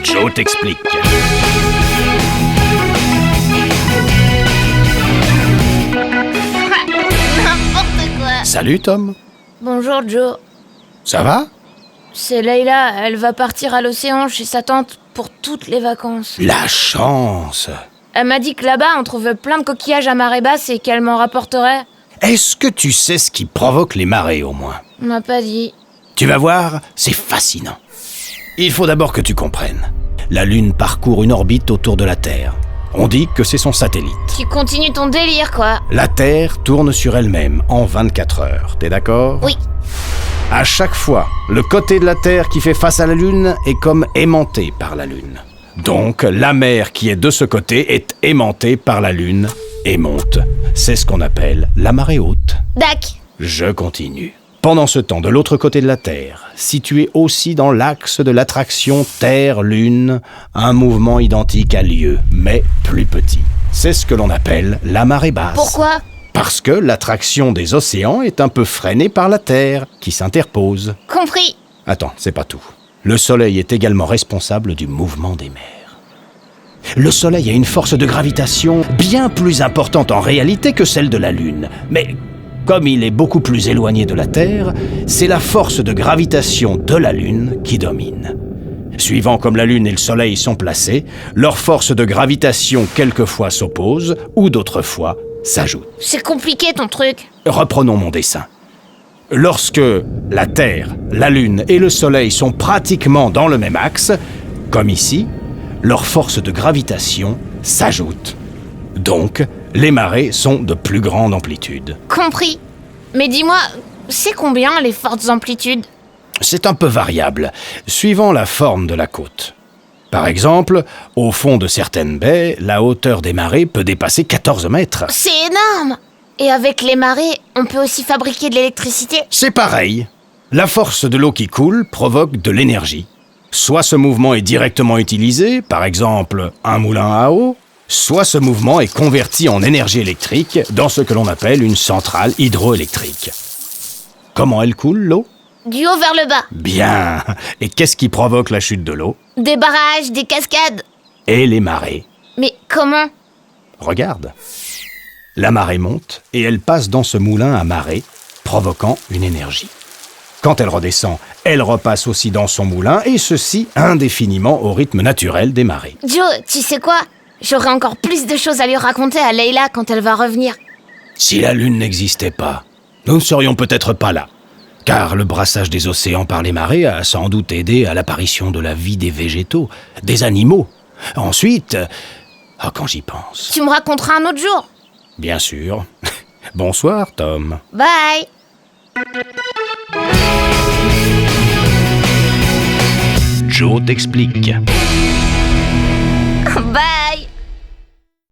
Joe t'explique. N'importe quoi. Salut Tom. Bonjour Joe. Ça va? C'est Leïla, elle va partir à l'océan chez sa tante pour toutes les vacances. La chance. Elle m'a dit que là-bas on trouvait plein de coquillages à marée basse et qu'elle m'en rapporterait. Est-ce que tu sais ce qui provoque les marées au moins? On m'a pas dit. Tu vas voir, c'est fascinant. Il faut d'abord que tu comprennes. La Lune parcourt une orbite autour de la Terre. On dit que c'est son satellite. Tu continues ton délire quoi. La Terre tourne sur elle-même en 24 heures, t'es d'accord? Oui. À chaque fois, le côté de la Terre qui fait face à la Lune est comme aimanté par la Lune. Donc, la mer qui est de ce côté est aimantée par la Lune et monte. C'est ce qu'on appelle la marée haute. Dac. Je continue. Pendant ce temps, de l'autre côté de la Terre, situé aussi dans l'axe de l'attraction Terre-Lune, un mouvement identique a lieu, mais plus petit. C'est ce que l'on appelle la marée basse. Pourquoi? Parce que l'attraction des océans est un peu freinée par la Terre, qui s'interpose. Compris. Attends, c'est pas tout. Le Soleil est également responsable du mouvement des mers. Le Soleil a une force de gravitation bien plus importante en réalité que celle de la Lune. Mais comme il est beaucoup plus éloigné de la Terre, c'est la force de gravitation de la Lune qui domine. Suivant comme la Lune et le Soleil sont placés, leur force de gravitation quelquefois s'oppose ou d'autres fois s'ajoute. C'est compliqué ton truc. Reprenons mon dessin. Lorsque la Terre, la Lune et le Soleil sont pratiquement dans le même axe, comme ici, leur force de gravitation s'ajoute. Donc, les marées sont de plus grande amplitude. Compris. Mais dis-moi, c'est combien les fortes amplitudes? C'est un peu variable, suivant la forme de la côte. Par exemple, au fond de certaines baies, la hauteur des marées peut dépasser 14 mètres. C'est énorme. Et avec les marées, on peut aussi fabriquer de l'électricité? C'est pareil. La force de l'eau qui coule provoque de l'énergie. Soit ce mouvement est directement utilisé, par exemple un moulin à eau, soit ce mouvement est converti en énergie électrique dans ce que l'on appelle une centrale hydroélectrique. Comment elle coule, l'eau? Du haut vers le bas. Bien. Et qu'est-ce qui provoque la chute de l'eau? Des barrages, des cascades. Et les marées. Mais comment? Regarde. La marée monte et elle passe dans ce moulin à marée, provoquant une énergie. Quand elle redescend, elle repasse aussi dans son moulin, et ceci indéfiniment au rythme naturel des marées. Joe, tu sais quoi? J'aurai encore plus de choses à lui raconter à Leïla quand elle va revenir. Si la Lune n'existait pas, nous ne serions peut-être pas là. Car le brassage des océans par les marées a sans doute aidé à l'apparition de la vie des végétaux, des animaux. Ensuite, quand j'y pense... Tu me raconteras un autre jour. Bien sûr. Bonsoir, Tom. Bye. Joe t'explique.